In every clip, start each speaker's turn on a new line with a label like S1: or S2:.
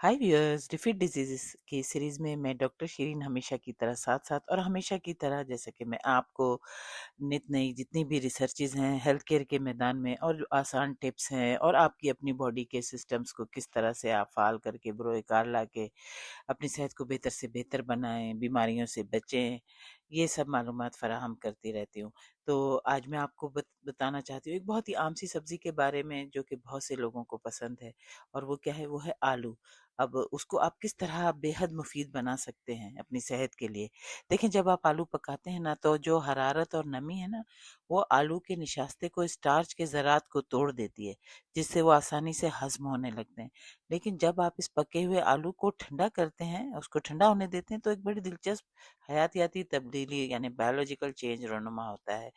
S1: हाय viewers, defeat diseases की series में मैं डॉक्टर शिरीन हमेशा की तरह साथ साथ और हमेशा की तरह जैसे कि मैं आपको नित नई जितनी भी रिसर्चेज हैं हेल्थ केयर के मैदान में और जो आसान टिप्स हैं और आपकी अपनी बॉडी के सिस्टम्स को किस तरह से आप फाल करके बरोकार ला के अपनी सेहत को बेहतर से बेहतर बनाएं, बीमारियों से बचें, ये सब मालूमात फराहम करती रहती हूँ। तो आज मैं आपको बताना चाहती हूँ एक बहुत ही आम सी सब्जी के बारे में जो कि बहुत से लोगों को पसंद है। और वो क्या है, वो है आलू। अब उसको आप किस तरह बेहद मुफीद बना सकते हैं अपनी सेहत के लिए। देखें, जब आप आलू पकाते हैं ना, तो जो हरारत और नमी है ना, वो आलू के निशास्ते को, स्टार्च के ज़रात को तोड़ देती है, जिससे वो आसानी से हजम होने लगते हैं। लेकिन जब आप इस पके हुए आलू को ठंडा करते हैं, उसको ठंडा होने देते हैं, तो एक बड़ी दिलचस्प हयातियाती तब्दीली यानी बायोलॉजिकल चेंज रूनुमा होता है।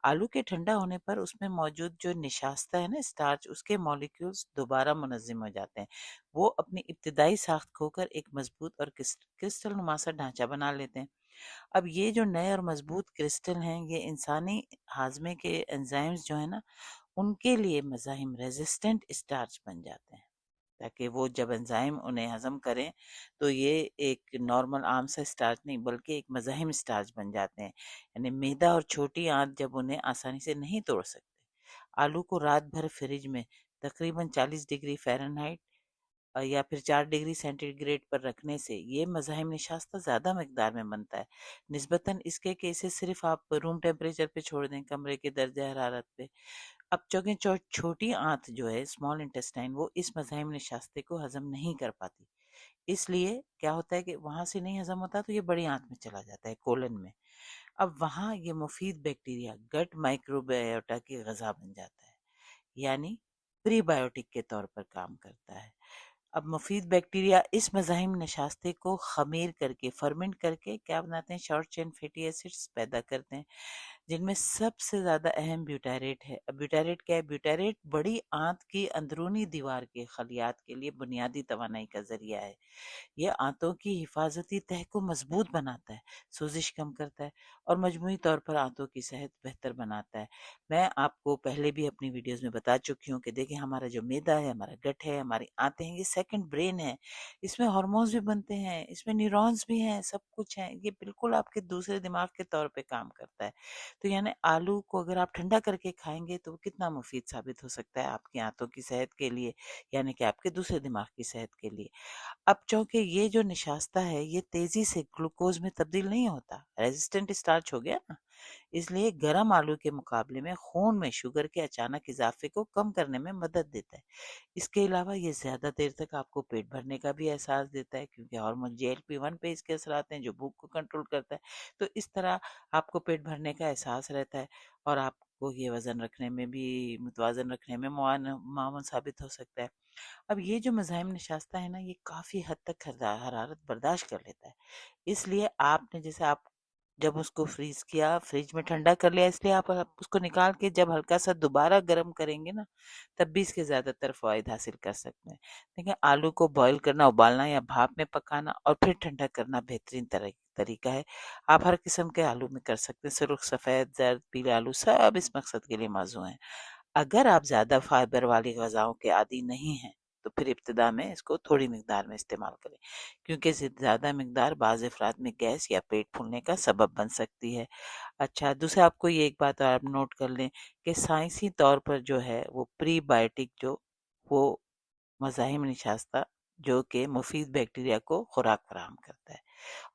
S1: आलू के ठंडा होने पर उसमें मौजूद जो निशास्ता है ना, स्टार्च, उसके मॉलिक्यूल्स दोबारा मुनज़्ज़म हो जाते हैं। वो अपनी इब्तिदाई साख्त खोकर एक मजबूत और क्रिस्टल नुमा सा ढांचा बना लेते हैं। अब ये जो नए और मजबूत क्रिस्टल हैं, ये इंसानी हाजमे के एंजाइम्स जो है ना, उनके लिए मज़ाहिम रेजिस्टेंट स्टार्च बन जाते हैं, ताकि वो जब एंजाइम उन्हें हजम करें तो ये एक नॉर्मल आम सा स्टार्च नहीं बल्कि एक मज़ाहिम स्टार्च बन जाते हैं। यानी मैदा और छोटी आंत जब उन्हें आसानी से नहीं तोड़ सकते। आलू को रात भर फ्रिज में तकरीबन 40 डिग्री फ़ारेनहाइट या फिर 4 डिग्री सेंटीग्रेड पर रखने से ये मज़ाहिम निशास्ता ज़्यादा मकदार में बनता है, निस्बतन इसके कि इसे सिर्फ आप रूम टेम्परेचर पे छोड़ दें, कमरे के दर्जा हरारत पे। अब चूंकि छोटी आंत जो है, स्मॉल इंटेस्टाइन, वो इस मज़ाहिम निशास्ते को हजम नहीं कर पाती। इसलिए क्या होता है कि वहां से नहीं हजम होता तो ये बड़ी आंत में चला जाता है, कोलन में। अब वहां ये मुफीद बैक्टीरिया गट माइक्रोबायोटा की गजा बन जाता है, यानी प्रीबायोटिक के तौर पर काम करता है। अब मुफीद बैक्टीरिया इस मज़ाहिम नशास्ते को खमीर करके, फर्मेंट करके क्या बनाते हैं, शॉर्ट चेन फैटी एसिड्स पैदा करते हैं, जिनमें सबसे ज़्यादा अहम ब्यूटारेट है। अब ब्यूटारेट क्या है? ब्यूटारेट बड़ी आंत की अंदरूनी दीवार के खलियात के लिए बुनियादी तवानाई का जरिया है। ये आंतों की हिफाजती तह को मजबूत बनाता है, सोजिश कम करता है और मजमूई तौर पर आंतों की सेहत बेहतर बनाता है। मैं आपको पहले भी अपनी वीडियोस में बता चुकी हूँ कि देखिए, हमारा जो मैदा है, हमारा गट है, हमारी आंतें हैं, ये सेकंड ब्रेन है। इसमें हार्मोन्स भी बनते हैं, इसमें न्यूरॉन्स भी हैं, सब कुछ है। ये बिल्कुल आपके दूसरे दिमाग के तौर पे काम करता है। तो यानी आलू को अगर आप ठंडा करके खाएंगे तो वो कितना मुफीद साबित हो सकता है आपकी आंतों की सेहत के लिए, यानी कि आपके दूसरे दिमाग की सेहत के लिए। अब चूंकि ये जो निशास्ता है, ये तेजी से ग्लूकोज में तब्दील नहीं होता, रेजिस्टेंट स्टार्च हो गया ना, इसलिए गर्म आलू के मुकाबले में खून में शुगर के अचानक इजाफे को कम करने में मदद देता है। इसके अलावा ये ज़्यादा देर तक आपको पेट भरने का भी एहसास देता है, क्योंकि हार्मोन JLP-1 पे इसके असरात हैं, जो भूख को कंट्रोल करता है। तो इस तरह आपको पेट भरने का एहसास रहता है और आपको ये वज़न रखने में भी, मुतवाज़न रखने में मुआवन साबित हो सकता है। अब ये जो मज़ाहिम नशास्ता है ना, ये काफ़ी हद तक हरारत बर्दाश्त कर लेता है। इसलिए आपने, जैसे आप जब उसको फ्रीज किया, फ्रिज में ठंडा कर लिया, इसलिए आप उसको निकाल के जब हल्का सा दोबारा गर्म करेंगे ना, तब भी इसके ज़्यादातर फ़वाइद हासिल कर सकते हैं। देखिए, आलू को बॉईल करना, उबालना या भाप में पकाना और फिर ठंडा करना बेहतरीन तरीका है। आप हर किस्म के आलू में कर सकते हैं, सुर्ख, सफ़ेद, जर्द, पीले आलू सब इस मकसद के लिए मौजू हैं। अगर आप ज़्यादा फाइबर वाली ग़िज़ाओं के आदी नहीं हैं, तो फिर इब्तिदा में इसको थोड़ी मिकदार में इस्तेमाल करें, क्योंकि ज़्यादा मिकदार बाज़ अफ़राद में गैस या पेट फूलने का सबब बन सकती है। अच्छा, दूसरा, आपको ये एक बात और आप नोट कर लें कि साइंसी तौर पर जो है वो प्रीबायोटिक, जो वो मज़ाहिम निशास्ता जो कि मुफीद बैक्टीरिया को खुराक फराहम करता है,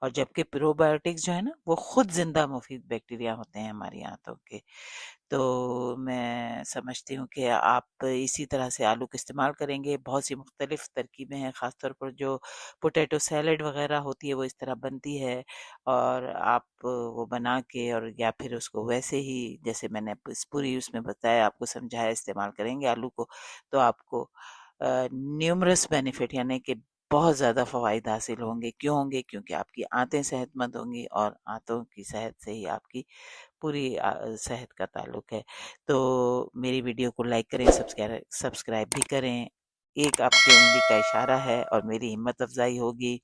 S1: और जबकि प्रोबायोटिक्स जो है ना, वो खुद जिंदा मुफीद बैक्टीरिया होते हैं हमारी आंतों के। तो मैं समझती हूँ कि आप इसी तरह से आलू का इस्तेमाल करेंगे। बहुत सी मुख्तलिफ तरकीबें हैं, ख़ासतौर पर जो पोटैटो सैलड वगैरह होती है, वो इस तरह बनती है। और आप वो बना के, और या फिर उसको वैसे ही जैसे मैंने इस पूरी उसमें बताया, आपको समझाया, इस्तेमाल करेंगे आलू को, तो आपको न्यूमरस बेनिफिट, यानी कि बहुत ज़्यादा फ़वाइद हासिल होंगे। क्यों होंगे? क्योंकि आपकी आंतें सेहतमंद होंगी, और आंतों की सेहत से ही आपकी पूरी सेहत का ताल्लुक है। तो मेरी वीडियो को लाइक करें, सब्सक्राइब भी करें। एक आपकी उंगली का इशारा है और मेरी हिम्मत अफजाई होगी।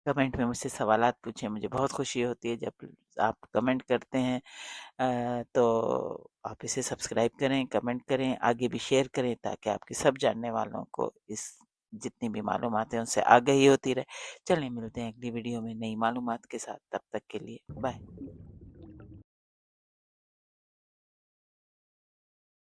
S1: कमेंट में मुझसे सवालात पूछें, मुझे बहुत खुशी होती है जब आप कमेंट करते हैं। तो आप इसे सब्सक्राइब करें, कमेंट करें, आगे भी शेयर करें, ताकि आपके सब जानने वालों को इस जितनी भी मालूमात है उनसे आगाही होती रहे। चलिए मिलते हैं अगली वीडियो में नई मालूमात के साथ, तब तक के लिए बाय।